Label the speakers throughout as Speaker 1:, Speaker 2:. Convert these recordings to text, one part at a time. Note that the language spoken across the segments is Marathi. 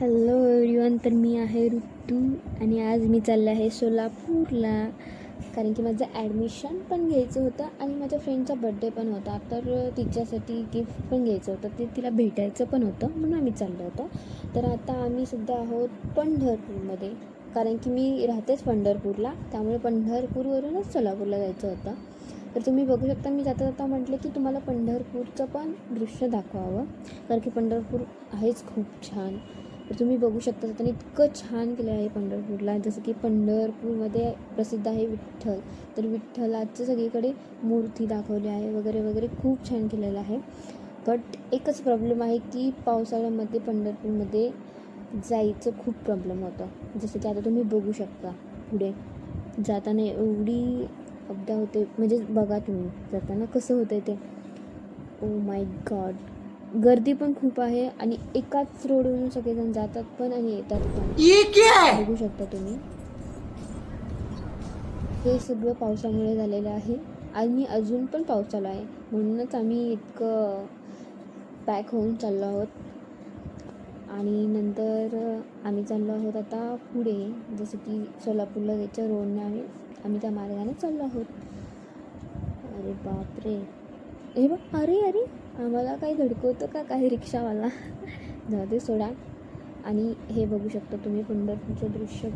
Speaker 1: Hello everyone. तर मी आहे ऋतू आणि आज मी चालले आहे सोलापूरला, कारण की माझं ॲडमिशन पण घ्यायचं होतं आणि माझ्या फ्रेंडचा बड्डे पण होता. तर तिच्यासाठी गिफ्ट पण घ्यायचं होतं, ते तिला भेटायचं पण होतं, म्हणून आम्ही चाललो होतो. तर आता आम्ही सुद्धा आहोत पंढरपूरमध्ये, कारण की मी राहतेच पंढरपूरला, त्यामुळे पंढरपूरवरूनच सोलापूरला जायचं होतं. तर तुम्ही बघू शकता, मी जाता जाता म्हटलं की तुम्हाला पंढरपूरचं पण दृश्य दाखवावं, कारण की पंढरपूर आहेच खूप छान. तर तुम्ही बघू शकता, त्यांनी इतकं छान केलं आहे पंढरपूरला. जसं की पंढरपूरमध्ये प्रसिद्ध आहे विठ्ठल, तर विठ्ठलाचं सगळीकडे मूर्ती दाखवली आहे वगैरे वगैरे, खूप छान केलेलं आहे. बट एकच प्रॉब्लेम आहे की पावसाळ्यामध्ये पंढरपूरमध्ये जायचं खूप प्रॉब्लेम होतं. जसं की आता तुम्ही बघू शकता, पुढे जाताना एवढी अपदा होते, म्हणजे बघा तुम्ही जाताना कसं होतं ते. ओ माय गॉड, गर्दी पण खूप आहे आणि एकाच रोडवरून सगळेजण जातात पण आणि येतात पण. बघू शकता तुम्ही, हे सगळं पावसामुळे झालेलं आहे आणि अजून पण पाऊस चालू आहे, म्हणूनच आम्ही इतकं पॅक होऊन चाललो आहोत. आणि नंतर आम्ही चाललो आहोत आता पुढे, जसं की सोलापूरला जायच्या रोडने आम्ही त्या मार्गाने चाललो आहोत. अरे बापरे, हे बघ, अरे अरे, आम्हाला काही धडकवतं का काही रिक्षावाला. जाऊ दे, सोडा. आणि हे बघू शकता तुम्ही पंढरपूरचं दृश्य,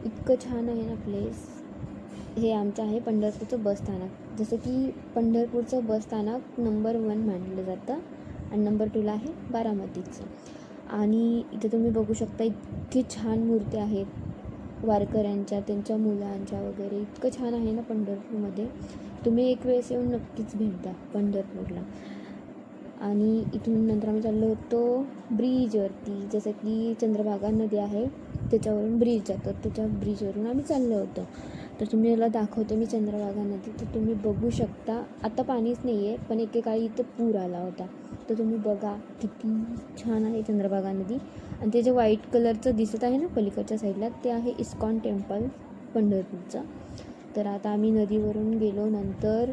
Speaker 1: इतकं छान आहे ना प्लेस. हे आमचं आहे पंढरपूरचं बसस्थानक. जसं की पंढरपूरचं बसस्थानक नंबर 1 मानलं जातं आणि नंबर 2ला आहे बारामतीचं. आणि इथे तुम्ही बघू शकता, इतकी छान मूर्ती आहेत वारकऱ्यांच्या, त्यांच्या मुलांच्या वगैरे. इतकं छान आहे ना पंढरपूरमध्ये. तुम्ही एक वेळेस येऊन नक्कीच भेट द्या पंढरपूरला. आणि इथून नंतर आम्ही चाललो होतो ब्रिजवरती, जसं की चंद्रभागा नदी आहे त्याच्यावरून ब्रिज जातात, त्याच्या ब्रिजवरून आम्ही चाललो होतो. तर तुम्ही याला दाखवते मी चंद्रभागा नदी. तर तुम्ही बघू शकता, आता पाणीच नाही आहे, पण एकेकाळी इथं पूर आला होता. तर तुम्ही बघा किती छान आहे चंद्रभागा नदी. आणि ते जे व्हाईट कलरचं दिसत आहे ना पलीकडच्या साईडला, ते आहे इस्कॉन टेम्पल पंढरपूरचं. तर आता आम्ही नदीवरून गेलो. नंतर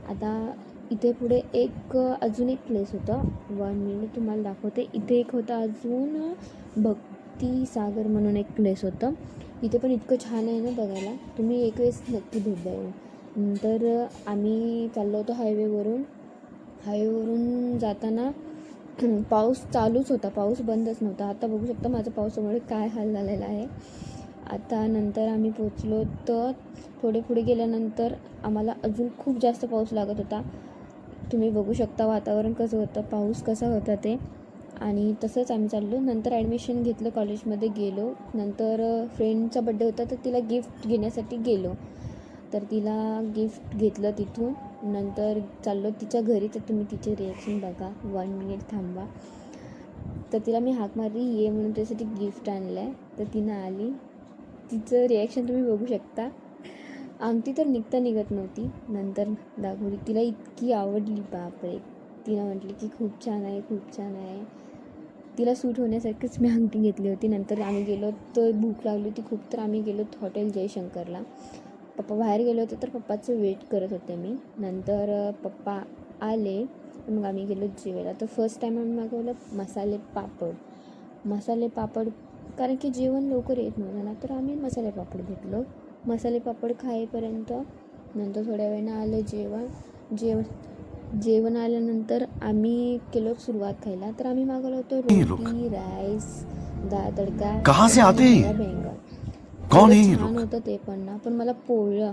Speaker 1: आता इथे पुढे एक अजून एक प्लेस होतं, 1 मिनिट तुम्हाला दाखवते. इथे एक होतं अजून, भक्ती सागर म्हणून एक प्लेस होतं. इथे पण इतकं छान आहे ना बघायला, तुम्ही एक वेळेस नक्की भेट द्या. नंतर आम्ही चाललो होतो हायवेवरून जाताना पाऊस चालूच होता, पाऊस बंदच नव्हता. आता बघू शकता माझं पावसामुळे काय हाल झालेला आहे. आता नंतर आम्ही पोचलो, तर थोडे पुढे गेल्यानंतर आम्हाला अजून खूप जास्त पाऊस लागत होता. तुम्ही बघू शकता वातावरण कसं होतं, पाऊस कसा होता ते. आणि तसंच आम्ही चाललो. नंतर ॲडमिशन घेतलं, कॉलेजमध्ये गेलो. नंतर फ्रेंडचा बड्डे होता, तर तिला गिफ्ट घेण्यासाठी गेलो. तर तिला गिफ्ट घेतलं तिथून. नंतर चाललो तिच्या घरी. तर तुम्ही तिचे रिॲक्शन बघा, 1 मिनिट थांबा. तर तिला मी हाक मारली, ये म्हणून, त्यासाठी गिफ्ट आणलं आहे. तर तिनं आली, तिचं रिॲक्शन तुम्ही बघू शकता. अंगठी तर निघत नव्हती. नंतर दाखवली, तिला इतकी आवडली, बापरे. तिनं म्हटली की खूप छान आहे, खूप छान आहे. तिला सूट होण्यासारखीच मी अंगठी घेतली होती. नंतर आम्ही गेलो, तर भूक लागली होती खूप, तर आम्ही गेलो हॉटेल जयशंकरला. पप्पा बाहेर गेले होते, तर पप्पाचं वेट करत होते मी. नंतर पप्पा आले, मग आम्ही गेलो जेवायला. तर फर्स्ट टाईम आम्ही मागवलं मसाले पापड, कारण की जेवण लवकर येत नव्हतं ना, तर आम्ही मसाले पापड घेतलं. मसाले पापड खाईपर्यंत नंतर थोड्या वेळानं आलं जेवण आल्यानंतर आम्ही केलो सुरुवात खायला. तर आम्ही मागवलं होतं रोटी, राईस, दाळ तडका आणि हरा बैंगन. एवढं छान होतं ते पण ना, पण मला पोळलं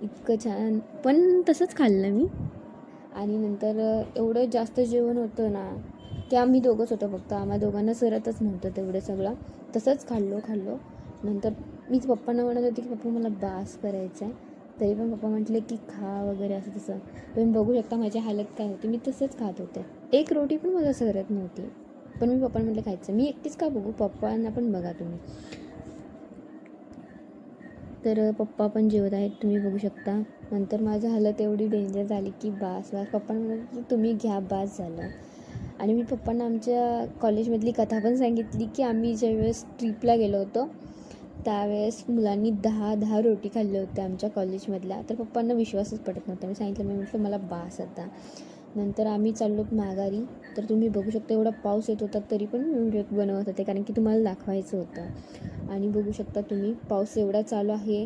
Speaker 1: इतकं छान, पण तसंच खाल्लं मी. आणि नंतर एवढं जास्त जेवण होतं ना, ते आम्ही दोघंच होतो फक्त, आम्हा दोघांना सरतच नव्हतं तेवढं सगळं. तसंच खाल्लो. नंतर मीच पप्पांना म्हणत होती की पप्पा मला बास करायचं आहे, तरी पण पप्पा म्हटले की खा वगैरे असं तसं. तुम्ही बघू शकता माझी हालत काय होती, मी तसंच खात होते. एक रोटी पण मला सरत नव्हती, पण मी पप्पांना म्हटलं खायचं. मी एकटीच का बघू, पप्पांना पण बघा तुम्ही. तर पप्पा पण जेवत आहेत, तुम्ही बघू शकता. नंतर माझी हालत एवढी डेंजर झाली की बास. पप्पांना म्हणाले की तुम्ही घ्या, बास झालं. आणि मी पप्पांना आमच्या कॉलेजमधली कथा पण सांगितली की आम्ही ज्यावेळेस ट्रिपला गेलो होतो, त्यावेळेस मुलांनी 10 रोटी खाल्ल्या होत्या आमच्या कॉलेजमधल्या. तर पप्पांना विश्वासच पटत नव्हता. मी सांगितलं, मी म्हटलं मला बास आता. नंतर आम्ही चाललो माघारी. तर तुम्ही बघू शकता एवढा पाऊस येत होता तरी पण मी व्हिडिओ बनवत होते, कारण की तुम्हाला दाखवायचं होतं. आणि बघू शकता तुम्ही पाऊस एवढा चालू आहे,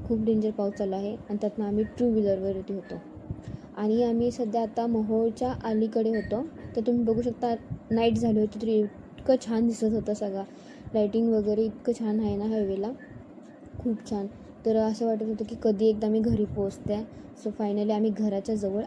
Speaker 1: खूप डेंजर पाऊस चालू आहे. आणि त्यातनं आम्ही टू व्हीलरवरती होतो आणि आम्ही सध्या आता मोहोळच्या अलीकडे होतो. तर तुम्ही बघू शकता नाईट झाली होती तरी इतकं छान दिसत होतं सगळं, लाईटिंग वगैरे इतकं छान आहे ना हायवेला, खूप छान. तर असं वाटत होतं की कधी एकदा मी घरी पोहोचते. सो फायनली आम्ही घराच्या जवळ